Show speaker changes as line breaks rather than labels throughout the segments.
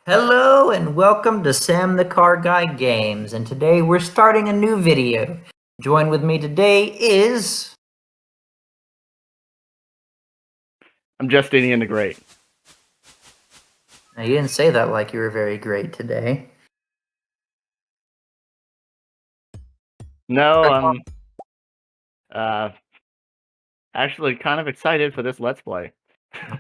Hello and welcome to Sam the Car Guy Games, and today we're starting a new video. Join with me today is...
I'm Justinian the Great.
Now, you didn't say that like you were very great today.
No, I'm actually kind of excited for this Let's Play.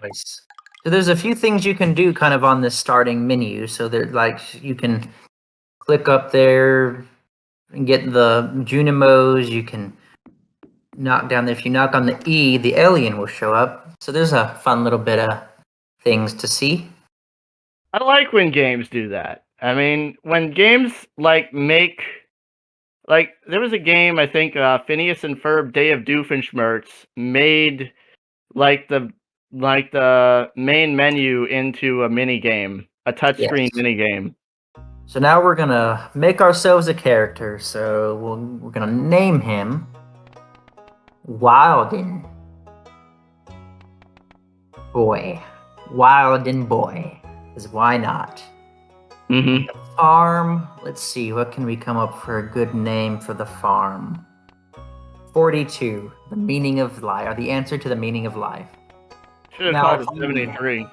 Nice. So there's a few things you can do kind of on this starting menu. So you can click up there and get the Junimos. You can knock down there. If you knock on the E, the alien will show up. So there's a fun little bit of things to see.
I like when games do that. I mean, when games there was a game, I think, Phineas and Ferb Day of Doofenshmirtz made the main menu into a mini game, a touchscreen mini game.
So now we're gonna make ourselves a character. So we're gonna name him Wilden Boy. Wilden Boy. Because why not?
Mm-hmm.
The farm. Let's see, what can we come up for a good name for the farm? 42. The meaning of life, or the answer to the meaning of life.
Should have called it 73.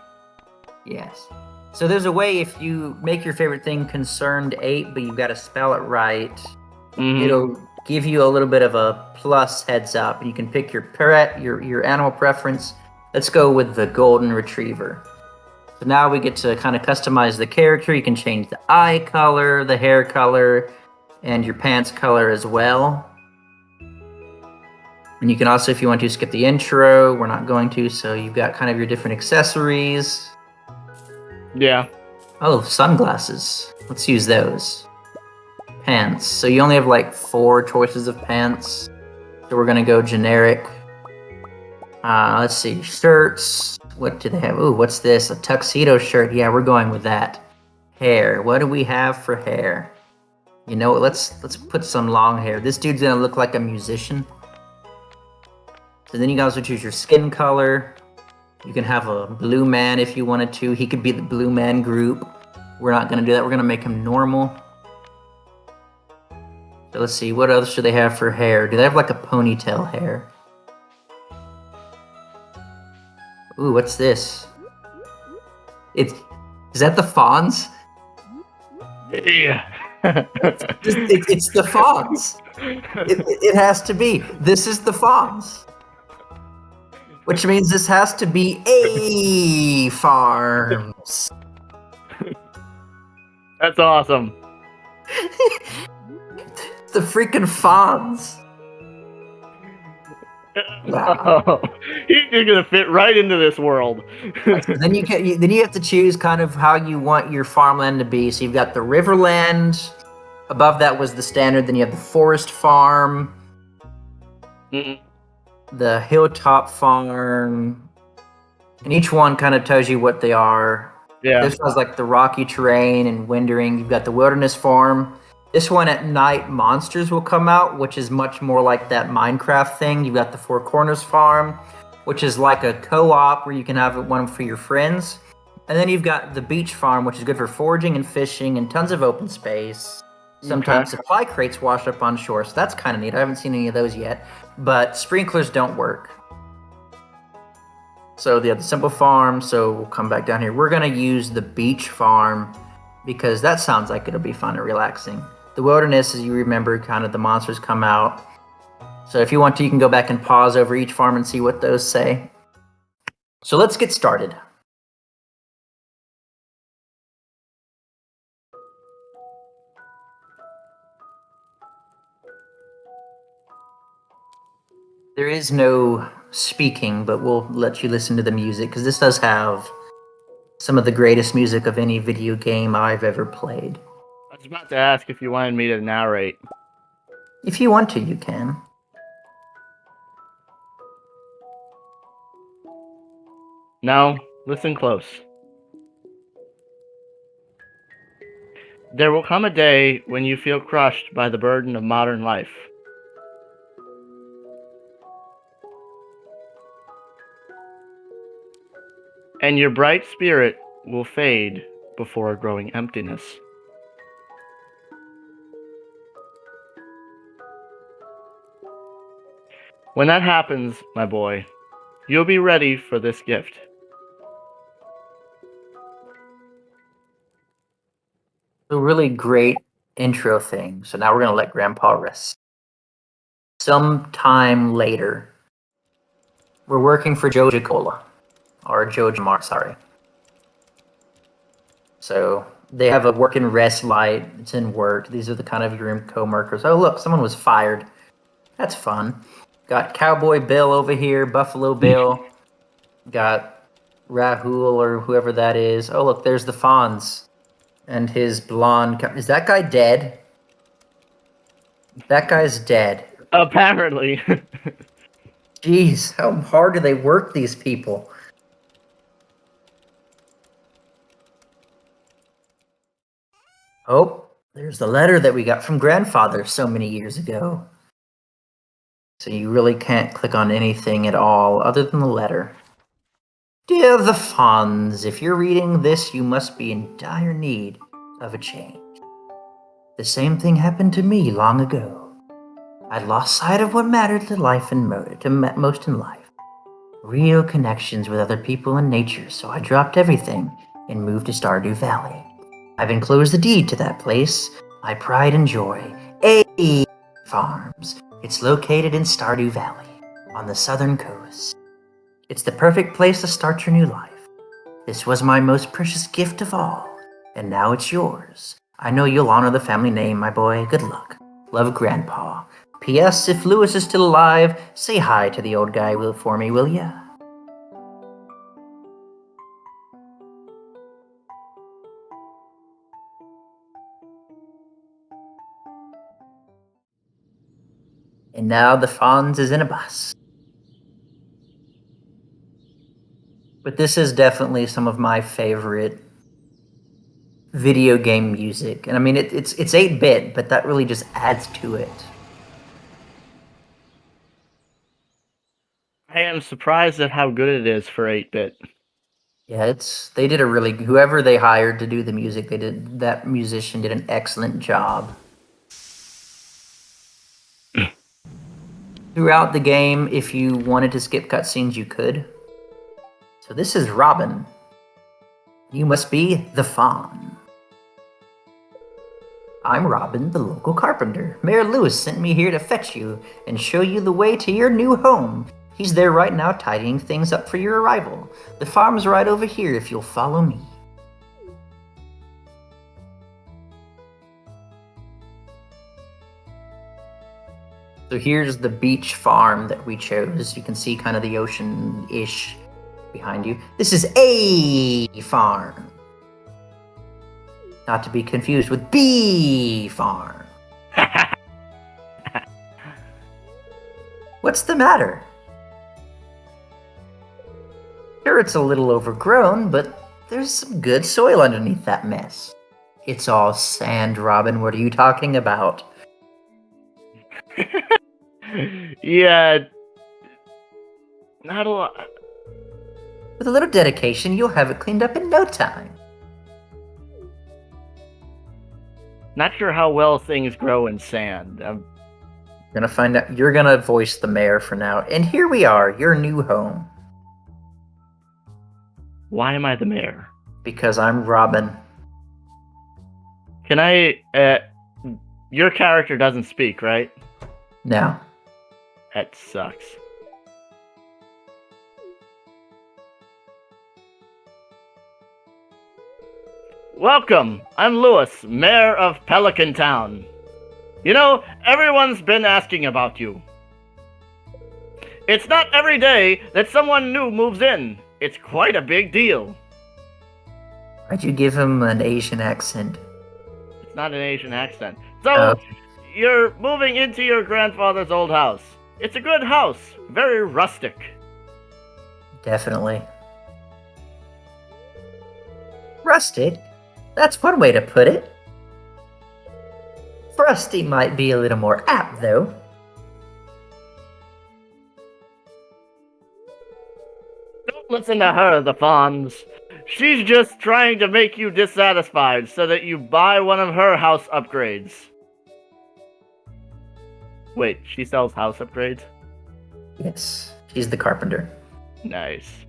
Yes. So there's a way, if you make your favorite thing concerned 8, but you've got to spell it right, it'll give you a little bit of a plus heads up. You can pick your animal preference. Let's go with the golden retriever. So now we get to kind of customize the character. You can change the eye color, the hair color, and your pants color as well. And you can also, if you want to, skip the intro. We're not going to, so you've got kind of your different accessories.
Yeah.
Oh, sunglasses. Let's use those. Pants. So you only have like 4 choices of pants. So we're gonna go generic. Let's see. Shirts. What do they have? Ooh, what's this? A tuxedo shirt. Yeah, we're going with that. Hair. What do we have for hair? You know what? Let's put some long hair. This dude's gonna look like a musician. So then you can also choose your skin color. You can have a blue man if you wanted to. He could be the blue man group. We're not going to do that. We're going to make him normal. So let's see. What else do they have for hair? Do they have like a ponytail hair? Ooh, what's this? Is that the Fonz?
Yeah.
It's the Fonz. It has to be. This is the Fonz. Which means this has to be a farms.
That's awesome.
The freaking Fonz.
Wow. Oh, you're gonna fit right into this world.
Then you have to choose kind of how you want your farmland to be. So you've got the Riverland. Above that was the standard. Then you have the Forest Farm. The Hilltop Farm. And each one kind of tells you what they are.
Yeah.
This was like the rocky terrain and wintering. You've got the Wilderness Farm. This one at night, monsters will come out, which is much more like that Minecraft thing. You've got the Four Corners Farm, which is like a co-op where you can have one for your friends. And then you've got the Beach Farm, which is good for foraging and fishing and tons of open space. Sometimes supply crates wash up on shore, so that's kind of neat. I haven't seen any of those yet, but sprinklers don't work. So the simple farm, so we'll come back down here. We're gonna use the Beach Farm because that sounds like it'll be fun and relaxing. The Wilderness, as you remember, kind of the monsters come out. So if you want to, you can go back and pause over each farm and see what those say. So let's get started. There is no speaking, but we'll let you listen to the music because this does have some of the greatest music of any video game I've ever played.
I was about to ask if you wanted me to narrate.
If you want to, you can.
No, listen close. There will come a day when you feel crushed by the burden of modern life. And your bright spirit will fade before growing emptiness. When that happens, my boy, you'll be ready for this gift.
A really great intro thing. So now we're going to let Grandpa rest. Sometime later, we're working for Joja Cola. Or Joja Mar, sorry. So they have a work and rest light. It's in work. These are the kind of your co-workers. Oh, look, someone was fired. That's fun. Got Cowboy Bill over here, Buffalo Bill. Got Rahul or whoever that is. Oh, look, there's the Fonz. And his blonde... Is that guy dead? That guy's dead.
Apparently.
Jeez, how hard do they work, these people? Oh, there's the letter that we got from Grandfather so many years ago. So you really can't click on anything at all other than the letter. Dear the Fonz, if you're reading this, you must be in dire need of a change. The same thing happened to me long ago. I'd lost sight of what mattered to life and most in life. Real connections with other people and nature, so I dropped everything and moved to Stardew Valley. I've enclosed the deed to that place, my pride and joy, A Farms. It's located in Stardew Valley, on the southern coast. It's the perfect place to start your new life. This was my most precious gift of all, and now it's yours. I know you'll honor the family name, my boy. Good luck. Love, Grandpa. P.S. If Lewis is still alive, say hi to the old guy for me, will ya? And now the Fonz is in a bus. But this is definitely some of my favorite video game music. And I mean, it's 8-bit, but that really just adds to it.
I am surprised at how good it is for 8-bit.
Yeah, they did whoever they hired to do the music, that musician did an excellent job. Throughout the game, if you wanted to skip cutscenes, you could. So this is Robin. You must be the Fawn. I'm Robin, the local carpenter. Mayor Lewis sent me here to fetch you and show you the way to your new home. He's there right now tidying things up for your arrival. The farm's right over here if you'll follow me. So here's the beach farm that we chose. You can see kind of the ocean-ish behind you. This is A farm. Not to be confused with B farm. What's the matter? Sure, it's a little overgrown, but there's some good soil underneath that mess. It's all sand, Robin. What are you talking about?
Yeah. Not a lot.
With a little dedication, you'll have it cleaned up in no time.
Not sure how well things grow in sand.
Gonna find out. You're gonna voice the mayor for now. And here we are, your new home.
Why am I the mayor?
Because I'm Robin.
Can I... your character doesn't speak, right?
No.
That sucks. Welcome! I'm Lewis, Mayor of Pelican Town. You know, everyone's been asking about you. It's not every day that someone new moves in. It's quite a big deal.
Why'd you give him an Asian accent?
It's not an Asian accent. So, you're moving into your grandfather's old house. It's a good house. Very rustic.
Definitely. Rustic? That's one way to put it. Rusty might be a little more apt, though.
Don't Listen to her, the Fonz. She's just trying to make you dissatisfied so that you buy one of her house upgrades. Wait, she sells house upgrades?
Yes, she's the carpenter.
Nice.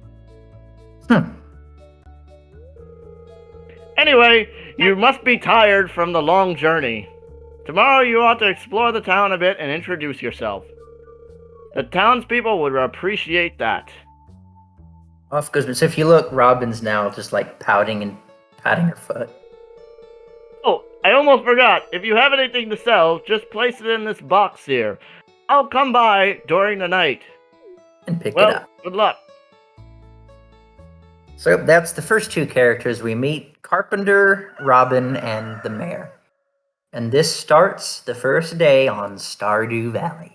Anyway, you must be tired from the long journey. Tomorrow you ought to explore the town a bit and introduce yourself. The townspeople would appreciate that.
Off goes. So if you look, Robin's now just like pouting and patting her foot.
Oh, I almost forgot. If you have anything to sell, just place it in this box here. I'll come by during the night.
And pick it
Well,
up.
good luck.
So that's the first two characters we meet, Carpenter, Robin, and the Mayor. And this starts the first day on Stardew Valley.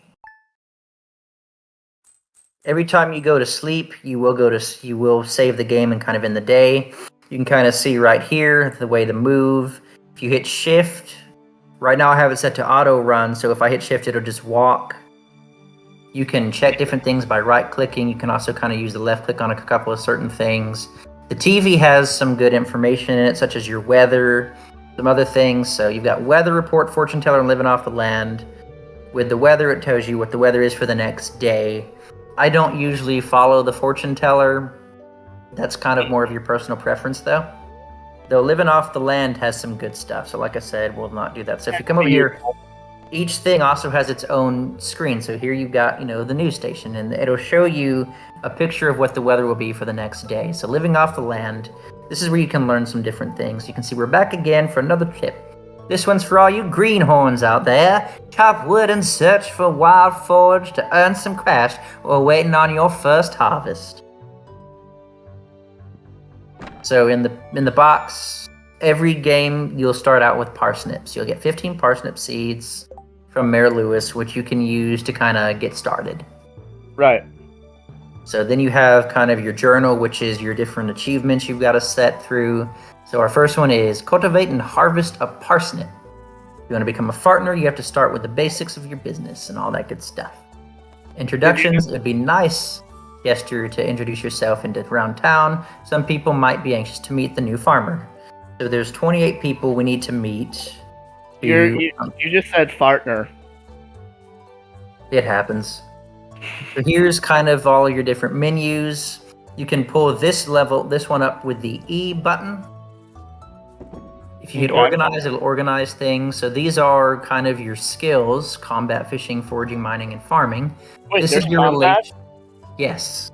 Every time you go to sleep, you will save the game and kind of in the day. You can kind of see right here the way to move. If you hit shift, right now I have it set to auto run, so if I hit shift it'll just walk. You can check different things by right clicking. You can also kind of use the left click on a couple of certain things. The TV has some good information in it, such as your weather, some other things. So you've got weather report, fortune teller, and living off the land. With the weather, it tells you what the weather is for the next day. I don't usually follow the fortune teller. That's kind of more of your personal preference, though. Though living off the land has some good stuff. So like I said, we'll not do that. So if you come over here, each thing also has its own screen. So here you've got, the news station, and it'll show you a picture of what the weather will be for the next day. So living off the land, this is where you can learn some different things. You can see we're back again for another tip. This one's for all you greenhorns out there. Chop wood and search for wild forage to earn some cash while waiting on your first harvest. So in the box, every game you'll start out with parsnips. You'll get 15 parsnip seeds from Mayor Lewis, which you can use to kind of get started.
Right.
So then you have kind of your journal, which is your different achievements you've got to set through. So our first one is cultivate and harvest a parsnip. If you want to become a fartner, you have to start with the basics of your business and all that good stuff. Introductions, it'd be nice gesture to introduce yourself into around town. Some people might be anxious to meet the new farmer. So there's 28 people we need to meet.
You just said fartner.
It happens. So here's kind of all your different menus. You can pull this one up with the E button. If you hit organize, it'll organize things. So these are kind of your skills: combat, fishing, foraging, mining, and farming.
Wait,
this
there's
is your
combat?
Yes.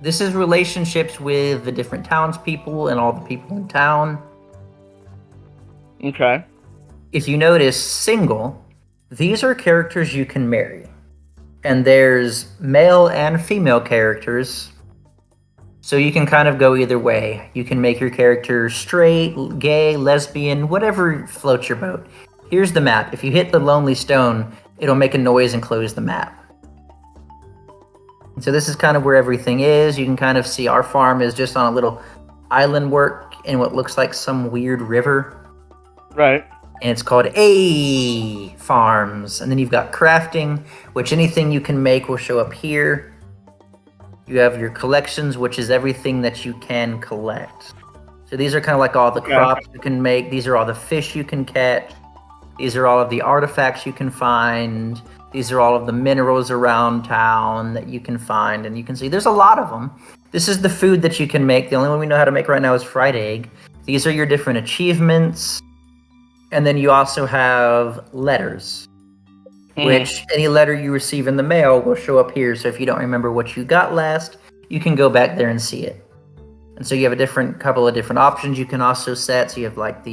This is relationships with the different townspeople and all the people in town.
Okay.
If you notice single, these are characters you can marry. And there's male and female characters. So you can kind of go either way. You can make your character straight, gay, lesbian, whatever floats your boat. Here's the map. If you hit the lonely stone, it'll make a noise and close the map. So this is kind of where everything is. You can kind of see our farm is just on a little island work in what looks like some weird river.
Right.
And it's called A Farms. And then you've got crafting, which anything you can make will show up here. You have your collections, which is everything that you can collect. So these are kind of like all the crops you can make. These are all the fish you can catch. These are all of the artifacts you can find. These are all of the minerals around town that you can find. And you can see there's a lot of them. This is the food that you can make. The only one we know how to make right now is fried egg. These are your different achievements. And then you also have letters, which any letter you receive in the mail will show up here. So if you don't remember what you got last, you can go back there and see it. And so you have a couple of different options you can also set. So you have like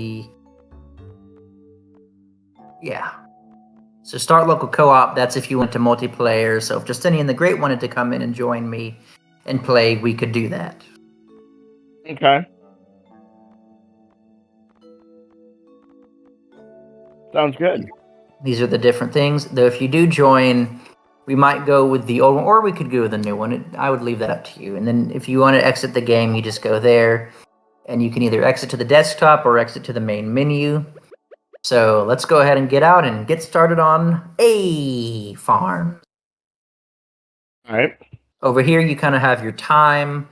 So start local co-op, that's if you went to multiplayer. So if Justinian the Great wanted to come in and join me and play, we could do that.
Okay. Sounds good.
These are the different things. Though if you do join, we might go with the old one, or we could go with the new one. I would leave that up to you. And then if you want to exit the game, you just go there. And you can either exit to the desktop or exit to the main menu. So let's go ahead and get out and get started on A Farm.
All right.
Over here, you kind of have your time.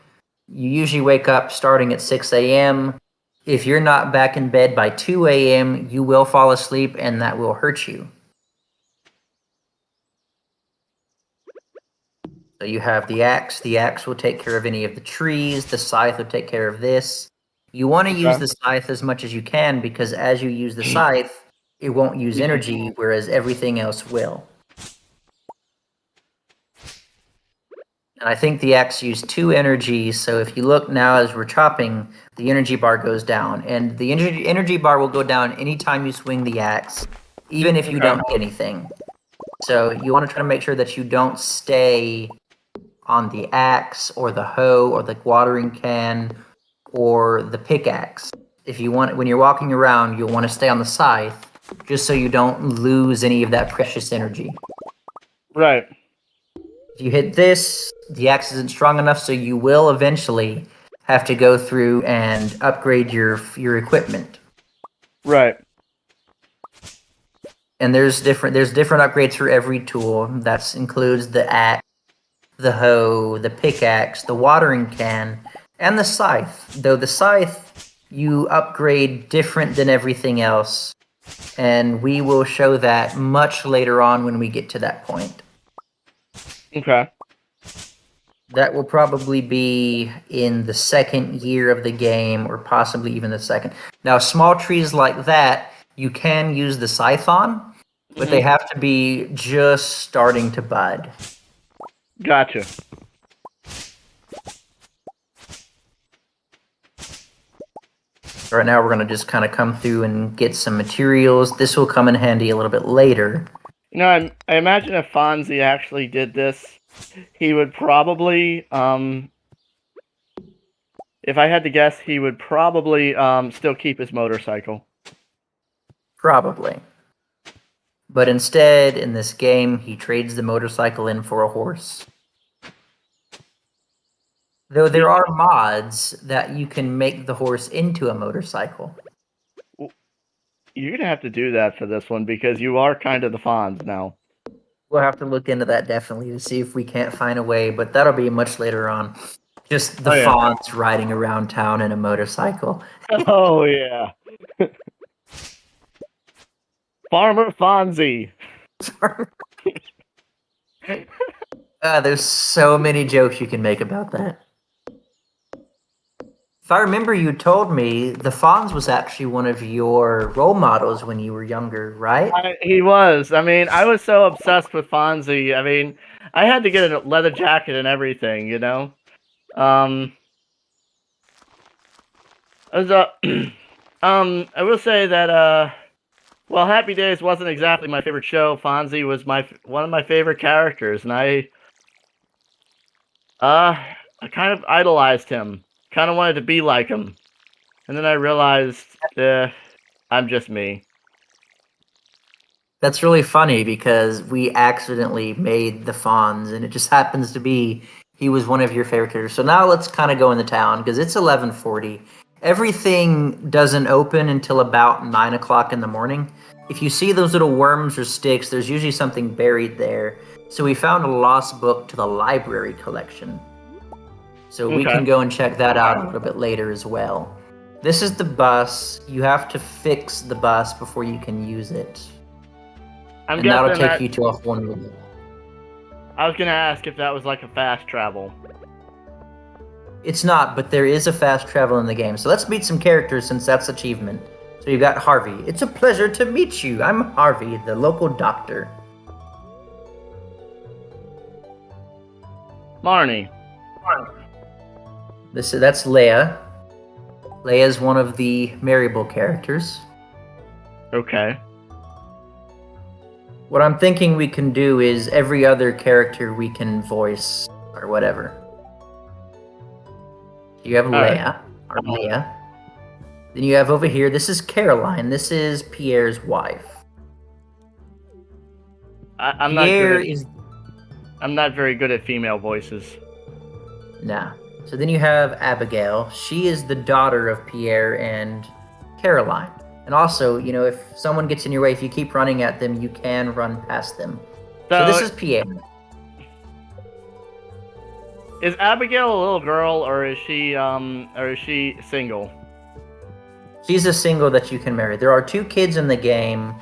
You usually wake up starting at 6 a.m. If you're not back in bed by 2 a.m., you will fall asleep and that will hurt you. So you have the axe. The axe will take care of any of the trees. The scythe will take care of this. You want to use the scythe as much as you can because as you use the scythe, it won't use energy, whereas everything else will. And I think the axe used 2 energy, so if you look now as we're chopping, the energy bar goes down. And the energy bar will go down anytime you swing the axe, even if you don't get anything. So you want to try to make sure that you don't stay on the axe or the hoe or the watering can or the pickaxe. If you want, when you're walking around, you'll want to stay on the scythe just so you don't lose any of that precious energy.
Right.
If you hit this, the axe isn't strong enough, so you will eventually have to go through and upgrade your equipment.
Right.
And there's different upgrades for every tool. That includes the axe, the hoe, the pickaxe, the watering can, and the scythe. Though the scythe you upgrade different than everything else, and we will show that much later on when we get to that point.
Okay.
That will probably be in the second year of the game, or possibly even the second. Now, small trees like that, you can use the scythe on, but they have to be just starting to bud.
Gotcha.
Right now, we're going to just kind of come through and get some materials. This will come in handy a little bit later.
You know, I imagine if Fonzie actually did this, he would probably, if I had to guess, he would probably still keep his motorcycle.
Probably. But instead, in this game, he trades the motorcycle in for a horse. Though there are mods that you can make the horse into a motorcycle.
You're going to have to do that for this one because you are kind of the Fonz now.
We'll have to look into that definitely to see if we can't find a way, but that'll be much later on. Just the Fonz riding around town in a motorcycle.
Oh, yeah. Farmer Fonzie.
There's so many jokes you can make about that. If I remember, you told me the Fonz was actually one of your role models when you were younger, right?
He was. I mean, I was so obsessed with Fonzie. I mean, I had to get a leather jacket and everything, you know? I will say that, well, Happy Days wasn't exactly my favorite show. Fonzie was one of my favorite characters, and I kind of idolized him. Kind of wanted to be like him. And then I realized, I'm just me.
That's really funny because we accidentally made the Fonz, and it just happens to be he was one of your favorite characters. So now let's kind of go in the town because it's 11:40. Everything doesn't open until about 9 o'clock in the morning. If you see those little worms or sticks, there's usually something buried there. So we found a lost book to the library collection. So we can go and check that out a little bit later as well. This is the bus. You have to fix the bus before you can use it. And that'll take you to a whole new level.
I was going to ask if that was like a fast travel.
It's not, but there is a fast travel in the game. So let's meet some characters since that's achievement. So you've got Harvey. It's a pleasure to meet you. I'm Harvey, the local doctor.
Marnie.
That's Leia. Leia is one of the Marable characters.
Okay.
What I'm thinking we can do is every other character we can voice or whatever. You have Leia, or Leia. Then you have over here, this is Caroline. This is Pierre's wife.
I'm not very good at female voices.
Nah. So then you have Abigail. She is the daughter of Pierre and Caroline. And also, you know, if someone gets in your way, if you keep running at them, you can run past them. So this is Pierre.
Is Abigail a little girl, or is she single?
She's a single that you can marry. There are 2 kids in the game,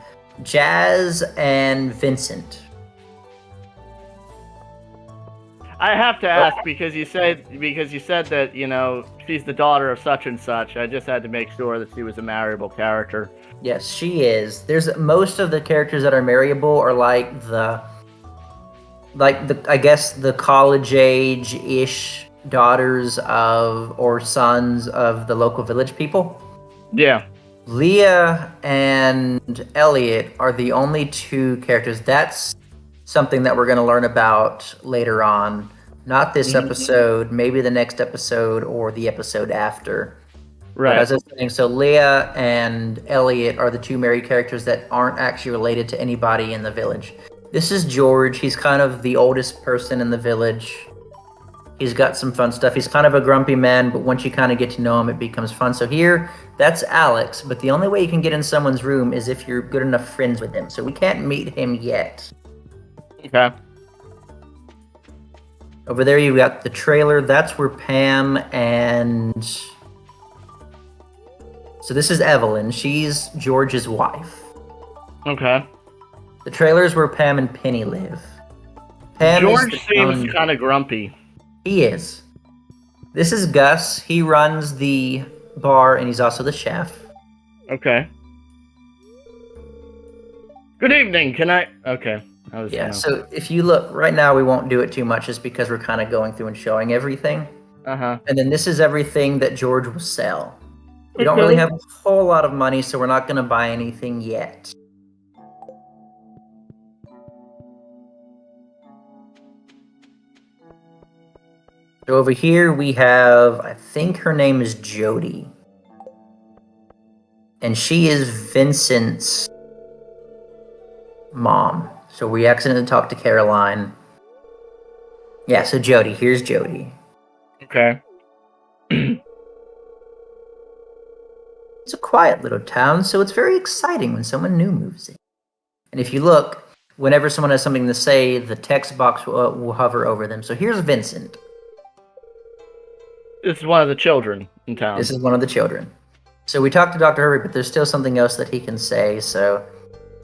Jazz and Vincent.
I have to ask because you said that she's the daughter of such and such. I just had to make sure that she was a marriable character.
Yes, she is. There's most of the characters that are marriable are like the I guess the college age ish daughters of or sons of the local village people.
Yeah.
Leah and Elliot are the only 2 characters. That's something that we're going to learn about later on. Not this episode, maybe the next episode or the episode after.
Right.
But as I was saying, so Leah and Elliot are the 2 married characters that aren't actually related to anybody in the village. This is George. He's kind of the oldest person in the village. He's got some fun stuff. He's kind of a grumpy man, but once you kind of get to know him, it becomes fun. So here, that's Alex, but the only way you can get in someone's room is if you're good enough friends with him. So we can't meet him yet.
Okay.
Over there, you've got the trailer. That's where Pam and... So this is Evelyn. She's George's wife.
Okay.
The trailer is where Pam and Penny live. Pam
George seems kind of grumpy.
He is. This is Gus. He runs the bar, and he's also the chef.
Okay. Good evening. Can I... Okay.
So if you look, right now we won't do it too much just because we're kind of going through and showing everything.
Uh-huh.
And then this is everything that George will sell. We don't really have a whole lot of money, so we're not going to buy anything yet. So over here we have, I think her name is Jody. And she is Vincent's mom. So we accidentally talked to Caroline. Yeah, so Jody. Here's Jody.
Okay.
It's a quiet little town, so it's very exciting when someone new moves in. And if you look, whenever someone has something to say, the text box will hover over them. So here's Vincent.
This is one of the children in town.
This is one of the children. So we talked to Dr. Hurry, but there's still something else that he can say. So,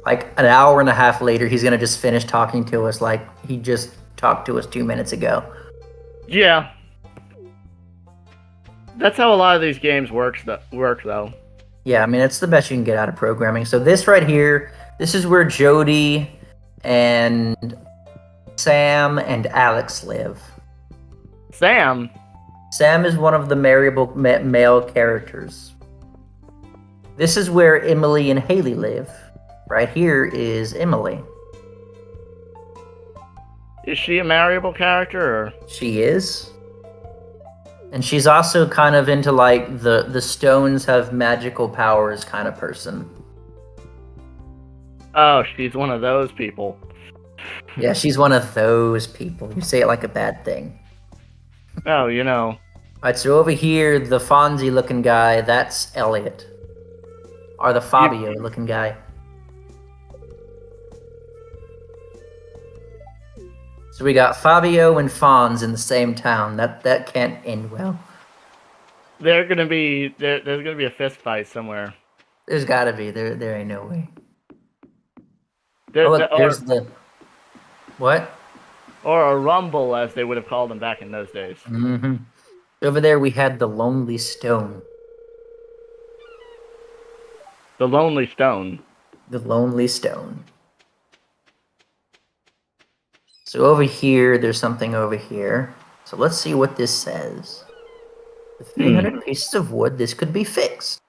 like an hour and a half later, he's going to just finish talking to us like he just talked to us 2 minutes ago.
Yeah. That's how a lot of these games work, though.
Yeah, I mean, it's the best you can get out of programming. So this right here, this is where Jody and Sam and Alex live.
Sam?
Sam is one of the marriable male characters. This is where Emily and Hayley live. Right here is Emily.
Is she a marriable character, or?
She is. And she's also kind of into like the stones have magical powers kind of person.
Oh, she's one of those people.
Yeah, she's one of those people. You say it like a bad thing.
Oh, you know.
Alright, so over here, the Fonzie looking guy, that's Elliot. Or the Fabio looking guy. So we got Fabio and Fonz in the same town. That can't end well.
There's gonna be a fist fight somewhere.
There's gotta be. There ain't no way.
There's
the... What?
Or a rumble, as they would have called them back in those days.
Mm-hmm. Over there we had the Lonely Stone.
The Lonely Stone.
The Lonely Stone. So over here, there's something over here. So let's see what this says. With 300 pieces of wood, this could be fixed.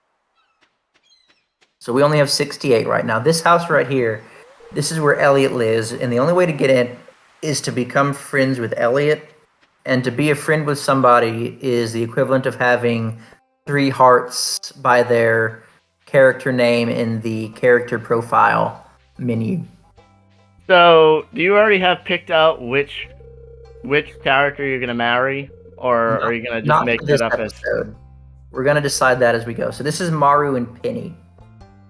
So we only have 68 right now. This house right here, this is where Elliot lives, and the only way to get in is to become friends with Elliot. And to be a friend with somebody is the equivalent of having 3 hearts by their character name in the character profile menu.
So, do you already have picked out which character you're gonna marry, or are you gonna just make it up
episode. We're gonna decide that as we go. So this is Maru and Penny.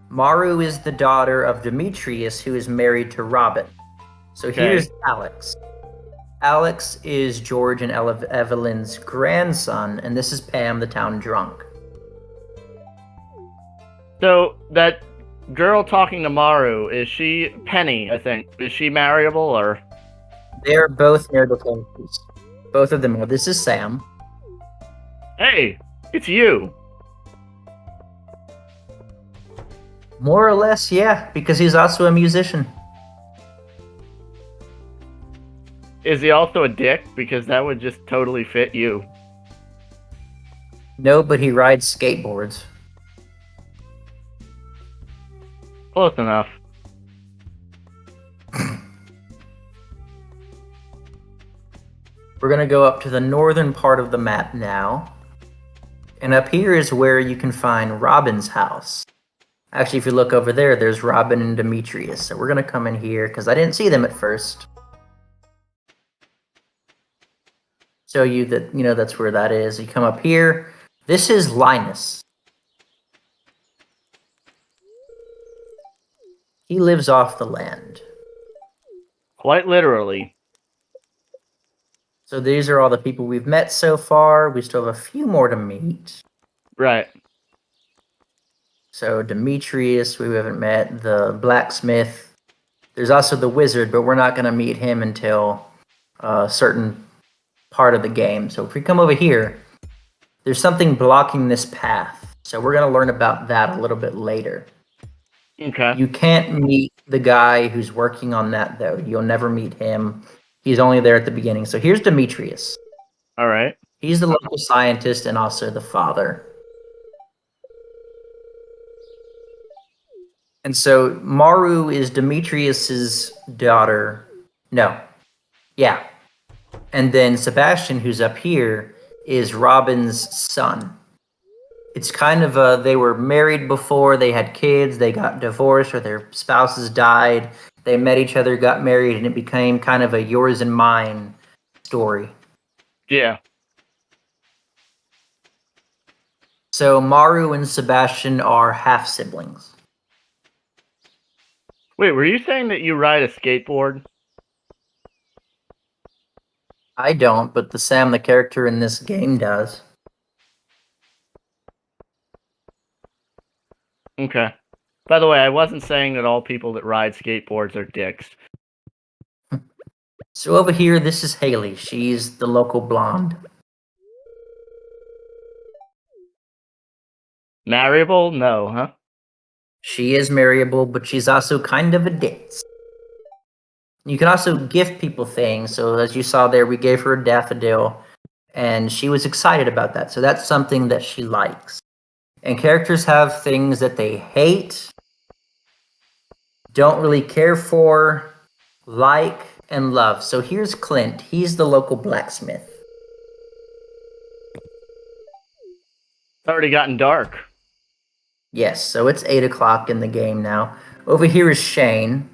Maru is the daughter of Demetrius, who is married to Robin. So here's Alex. Alex is George and Evelyn's grandson, and this is Pam, the town drunk.
So that girl talking to Maru, is she Penny, I think? Is she marryable or?
They're both marriable characters. Both of them are. This is Sam.
Hey, it's you.
More or less, yeah, because he's also a musician.
Is he also a dick? Because that would just totally fit you.
No, but he rides skateboards.
Close enough.
We're going to go up to the northern part of the map now. And up here is where you can find Robin's house. Actually, if you look over there, there's Robin and Demetrius. So we're going to come in here because I didn't see them at first. Show you that, that's where that is. You come up here. This is Linus. He lives off the land.
Quite literally.
So these are all the people we've met so far. We still have a few more to meet.
Right.
So Demetrius, we haven't met. The blacksmith. There's also the wizard, but we're not going to meet him until a certain part of the game. So if we come over here, there's something blocking this path. So we're going to learn about that a little bit later.
Okay.
You can't meet the guy who's working on that, though. You'll never meet him. He's only there at the beginning. So here's Demetrius.
All right.
He's the local scientist and also the father. And so Maru is Demetrius's daughter. No. Yeah. And then Sebastian, who's up here, is Robin's son. It's kind of they were married before, they had kids, they got divorced, or their spouses died. They met each other, got married, and it became kind of a yours and mine story.
Yeah.
So Maru and Sebastian are half siblings.
Wait, were you saying that you ride a skateboard?
I don't, but the Sam, the character in this game, does.
Okay. By the way, I wasn't saying that all people that ride skateboards are dicks.
So over here, this is Hayley. She's the local blonde.
Marryable? No, huh?
She is marryable, but she's also kind of a ditz. You can also gift people things. So as you saw there, we gave her a daffodil, and she was excited about that. So that's something that she likes. And characters have things that they hate, don't really care for, like, and love. So here's Clint. He's the local blacksmith.
It's already gotten dark.
Yes, so it's 8 o'clock in the game now. Over here is Shane.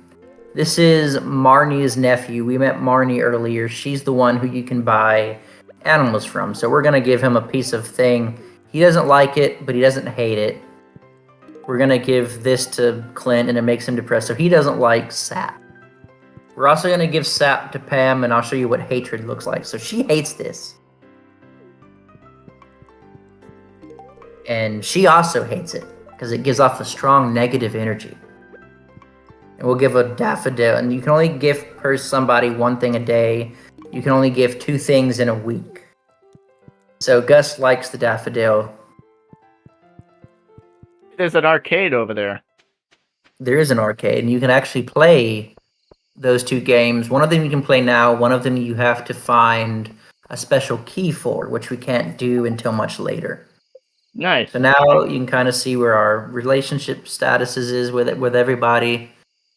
This is Marnie's nephew. We met Marnie earlier. She's the one who you can buy animals from. So we're going to give him a piece of thing. He doesn't like it, but he doesn't hate it. We're going to give this to Clint, and it makes him depressed. So he doesn't like sap. We're also going to give sap to Pam, and I'll show you what hatred looks like. So she hates this. And she also hates it, because it gives off a strong negative energy. And we'll give a daffodil, and you can only give somebody one thing a day. You can only give 2 things in a week. So Gus likes the daffodil.
There's an arcade over there.
There is an arcade, and you can actually play those 2 games. One of them you can play now, one of them you have to find a special key for, which we can't do until much later.
Nice.
So now you can kind of see where our relationship statuses is with everybody.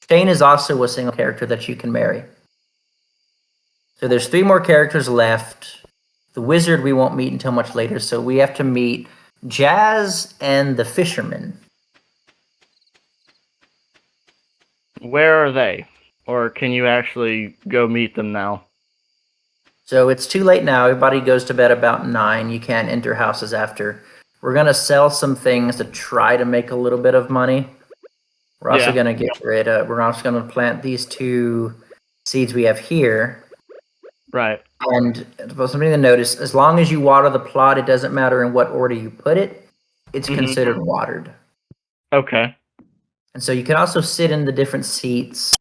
Shane is also a single character that you can marry. So there's 3 more characters left. The wizard we won't meet until much later, so we have to meet Jazz and the fisherman.
Where are they? Or can you actually go meet them now?
So it's too late now. Everybody goes to bed about 9. You can't enter houses after. We're going to sell some things to try to make a little bit of money. We're also going to get rid of, we're also going to plant these 2 seeds we have here.
Right.
And something to notice: as long as you water the plot, it doesn't matter in what order you put it; it's considered watered.
Okay.
And so you can also sit in the different seats.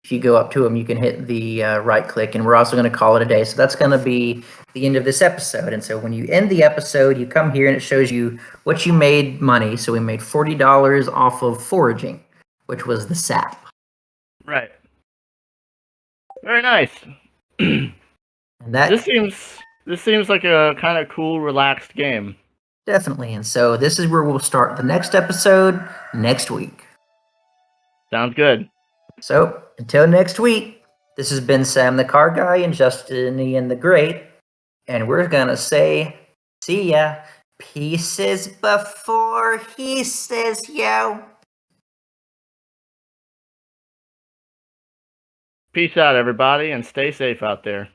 If you go up to them, you can hit the right click, and we're also going to call it a day. So that's going to be the end of this episode. And so when you end the episode, you come here and it shows you what you made money. So we made $40 off of foraging, which was the sap.
Right. Very nice.
And that
This seems like a kind of cool, relaxed game.
definitely. And so this is where we'll start the next episode next week.
Sounds good.
So until next week, this has been Sam the Car Guy and Justinian the Great. And we're going to say, see ya. Pieces before he says yo.
Peace out, everybody, and stay safe out there.